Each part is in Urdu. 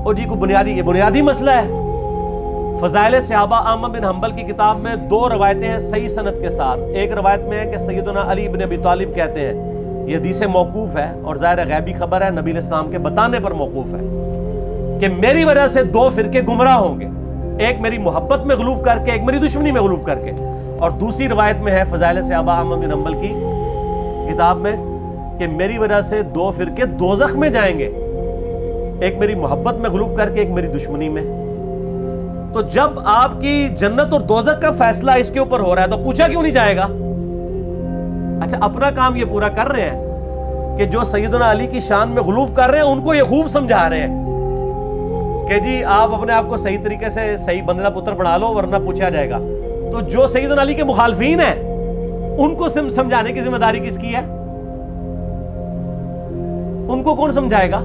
اور جی کو یہ بنیادی مسئلہ ہے۔ فضائل صحابہ احمد بن حنبل کی کتاب میں 2 روایتیں ہیں صحیح سند کے ساتھ۔ ایک روایت میں ہے کہ سیدنا علی بن ابی طالب کہتے ہیں، یہ حدیث موقوف ہے اور ظاہر غیبی خبر ہے، نبی علیہ السلام کے بتانے پر موقوف ہے، کہ میری وجہ سے 2 فرقے گمراہ ہوں گے، ایک میری محبت میں غلوف کر کے، ایک میری دشمنی میں غلوف کر کے۔ اور دوسری روایت میں ہے فضائل صحابہ احمد بن حنبل کی کتاب میں کہ میری وجہ سے 2 فرقے دوزخ میں جائیں گے، ایک میری محبت میں غلوف کر کے، ایک میری دشمنی میں۔ تو جب آپ کی جنت اور دوزخ کا فیصلہ اس کے اوپر ہو رہا ہے تو پوچھا کیوں نہیں جائے گا؟ اچھا، اپنا کام یہ پورا کر رہے ہیں کہ جو سیدنا علی کی شان میں غلوف کر رہے ہیں ان کو یہ خوب سمجھا رہے ہیں کہ جی آپ اپنے آپ کو صحیح طریقے سے صحیح بندے کا پتر بنا لو ورنہ پوچھا جائے گا۔ تو جو سیدنا علی کے مخالفین ہیں ان کو سمجھانے کی ذمہ داری کس کی ہے؟ ان کو کون سمجھائے گا؟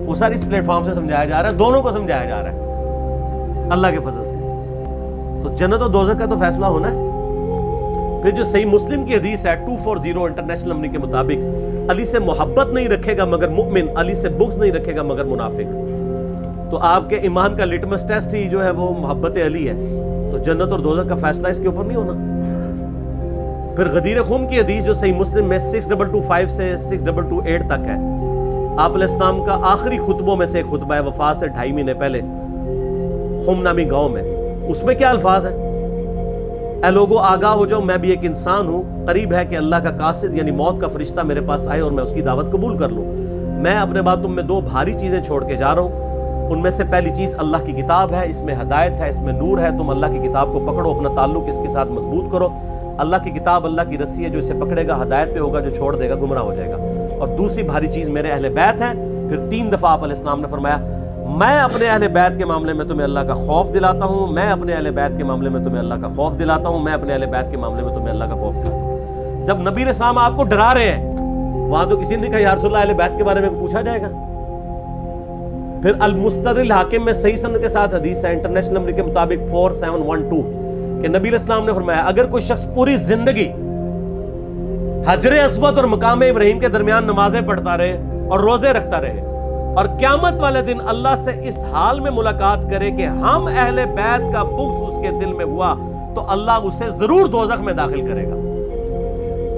وہ ساری اس پلیٹ فارم سے سمجھایا جا رہا ہے، دونوں کو سمجھایا جا رہا ہے اللہ کے فضل سے۔ تو جنت و دوزخ کا تو فیصلہ ہونا ہے۔ پھر جو صحیح مسلم کی حدیث ہے 240 انٹرنیشنل نمبر کے مطابق، علی سے محبت نہیں رکھے گا مگر مؤمن، علی سے بغض نہیں رکھے گا مگر منافق۔ تو آپ کے ایمان کا لٹمس ٹیسٹ ہی جو ہے وہ محبت علی ہے، تو جنت اور دوزخ کا فیصلہ اس کے اوپر نہیں ہونا۔ پھر غدیر خون کی حدیث جو صحیح مسلم میں 6225 سے 6228 تک ہے، آپ علیہ السلام کا آخری خطبوں میں سے ایک خطبہ ہے وفات سے 2.5 مہینے پہلے خم نامی گاؤں میں۔ اس میں کیا الفاظ ہیں؟ اے لوگو آگاہ ہو جاؤ، میں بھی ایک انسان ہوں، قریب ہے کہ اللہ کا قاصد یعنی موت کا فرشتہ میرے پاس آئے اور میں اس کی دعوت قبول کر لوں۔ میں اپنے بعد تم میں 2 بھاری چیزیں چھوڑ کے جا رہا ہوں، ان میں سے پہلی چیز اللہ کی کتاب ہے، اس میں ہدایت ہے، اس میں نور ہے، تم اللہ کی کتاب کو پکڑو، اپنا تعلق اس کے ساتھ مضبوط کرو۔ اللہ کی کتاب اللہ کی رسی ہے، جو اسے پکڑے گا ہدایت پہ ہوگا، جو چھوڑ دے گا گمراہ ہو جائے گا۔ اور دوسری بھاری چیز میرے اہل بیت ہیں۔ پھر 3 دفعہ آپ علیہ السلام نے فرمایا میں اپنے اہل بیت کے معاملے میں تمہیں اللہ کا خوف دلاتا ہوں، میں اپنے اہل بیت کے معاملے میں تمہیں اللہ کا خوف دلاتا ہوں، میں اپنے اہل بیت کے معاملے میں تمہیں اللہ کا خوف دلاتا ہوں۔ جب نبی علیہ السلام آپ کو ڈرا رہے ہیں، وہاں تو کسی نے کہا یا رسول اللہ اہل بیت کے بارے میں پوچھا جائے گا؟ پھر المستدرک الحاکم میں صحیح سند کے ساتھ حدیث ہے انٹرنیشنل نمبر کے مطابق 4712 کہ نبی علیہ السلام نے فرمایا اگر کوئی شخص پوری زندگی حجر اسود اور مقام ابراہیم کے درمیان نمازیں پڑھتا رہے اور روزے رکھتا رہے اور قیامت والے دن اللہ سے اس حال میں ملاقات کرے کہ ہم اہل بیت کا بغض اس کے دل میں ہوا، تو اللہ اسے ضرور دوزخ میں داخل کرے گا۔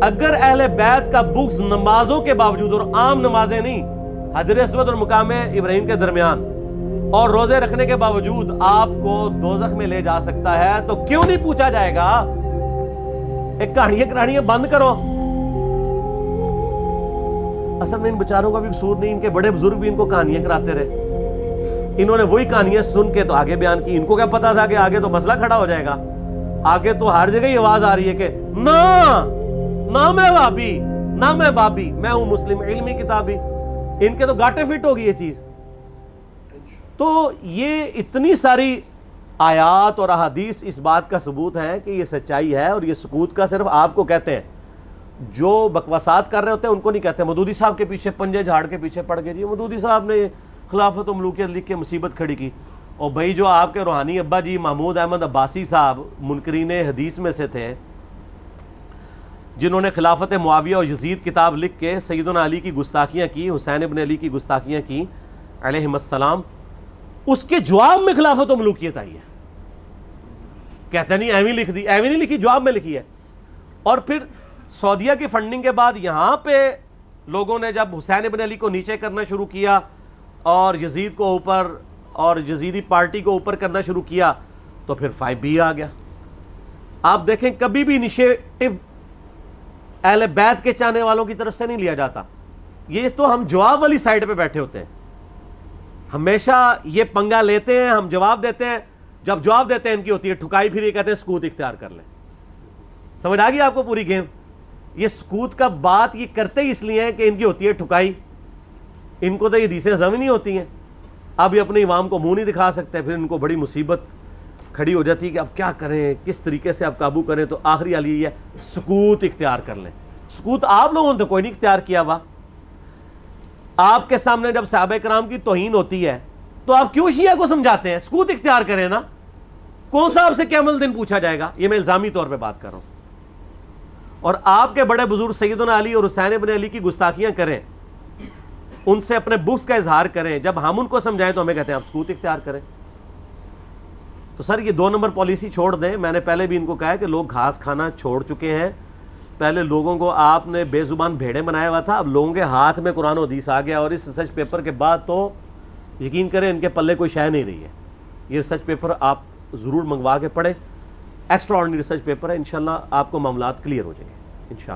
اگر اہل بیت کا بغض نمازوں کے باوجود، اور عام نمازیں نہیں، حجر اسود اور مقام ابراہیم کے درمیان اور روزے رکھنے کے باوجود آپ کو دوزخ میں لے جا سکتا ہے، تو کیوں نہیں پوچھا جائے گا؟ ایک کہانیاں بند کرو۔ اصل میں ان بیچاروں کا بھی قصور نہیں، ان کے بڑے بزرگ بھی ان کو کہانیاں کراتے رہے، انہوں نے وہی کہانیاں سن کے تو آگے بیان کی۔ ان کو کیا پتا تھا کہ آگے تو مسئلہ کھڑا ہو جائے گا، آگے تو ہر جگہ ہی آواز آ رہی ہے کہ نہ میں وہابی نہ میں بابی، میں ہوں مسلم علمی کتابی۔ ان کے تو گاٹے فٹ ہوگی یہ چیز۔ تو یہ اتنی ساری آیات اور احادیث اس بات کا ثبوت ہے کہ یہ سچائی ہے، اور یہ سکوت کا صرف آپ کو کہتے ہیں، جو بکواسات کر رہے ہوتے ہیں ان کو نہیں کہتے۔ مودودی صاحب کے پیچھے پنجے جھاڑ کے پیچھے پڑ گئے، جی مودودی صاحب نے خلافت و ملوکیت لکھ کے مصیبت کھڑی کی۔ اور بھائی جو آپ کے روحانی ابا جی محمود احمد عباسی صاحب منکرین حدیث میں سے تھے، جنہوں نے خلافت معاویہ اور یزید کتاب لکھ کے سیدنا علی کی گستاخیاں کی، حسین ابن علی کی گستاخیاں کی علیہم السلام، اس کے جواب میں خلافت و ملوکیت آئی ہے۔ کہتے نہیں ایویں لکھ دی، ایویں نہیں لکھی، جواب میں لکھی ہے۔ اور پھر سعودیہ کی فنڈنگ کے بعد یہاں پہ لوگوں نے جب حسین ابن علی کو نیچے کرنا شروع کیا اور یزید کو اوپر اور یزیدی پارٹی کو اوپر کرنا شروع کیا، تو پھر 5B آ گیا۔ آپ دیکھیں کبھی بھی انیشیٹو اہل بیت کے چاہنے والوں کی طرف سے نہیں لیا جاتا، یہ تو ہم جواب والی سائڈ پہ بیٹھے ہوتے ہیں، ہمیشہ یہ پنگا لیتے ہیں، ہم جواب دیتے ہیں، جب جواب دیتے ہیں ان کی ہوتی ہے ٹھکائی، پھر یہ کہتے ہیں سکوت اختیار کر لیں۔ سمجھ آ گئی آپ کو پوری گیم؟ یہ سکوت کا بات یہ کرتے ہی اس لیے ہیں کہ ان کی ہوتی ہے ٹھکائی، ان کو تو یہ حدیثیں ہضم نہیں ہوتی ہیں، اب یہ اپنے امام کو منہ نہیں دکھا سکتے، پھر ان کو بڑی مصیبت کھڑی ہو جاتی ہے کہ اب کیا کریں، کس طریقے سے اب قابو کریں، تو آخری حل یہ ہے سکوت اختیار کر لیں۔ سکوت آپ لوگوں نے تو کوئی نہیں اختیار کیا ہوا، آپ کے سامنے جب صحابہ کرام کی توہین ہوتی ہے تو آپ کیوں شیعہ کو سمجھاتے ہیں؟ سکوت اختیار کریں نا، کون سا آپ سے قیامت دن پوچھا جائے گا؟ یہ میں الزامی طور پہ بات کر رہا ہوں۔ اور آپ کے بڑے بزرگ سیدنا علی اور حسین ابن علی کی گستاخیاں کریں، ان سے اپنے بغض کا اظہار کریں. جب ہم ان کو سمجھائیں تو ہمیں کہتے ہیں آپ سکوت اختیار کریں. تو سر یہ 2 نمبر پالیسی چھوڑ دیں. میں نے پہلے بھی ان کو کہا ہے کہ لوگ گھاس کھانا چھوڑ چکے ہیں. پہلے لوگوں کو آپ نے بے زبان بھیڑے بنایا ہوا تھا, اب لوگوں کے ہاتھ میں قرآن و حدیث آ گیا, اور اس ریسرچ پیپر کے بعد تو یقین کریں ان کے پلے کوئی شے نہیں رہی ہے. یہ ریسرچ پیپر آپ ضرور منگوا کے پڑھیں, ایکسٹرا آرڈنری ریسرچ پیپر ہے, انشاءاللہ آپ کو معاملات کلیئر ہو جائیں گے انشاءاللہ.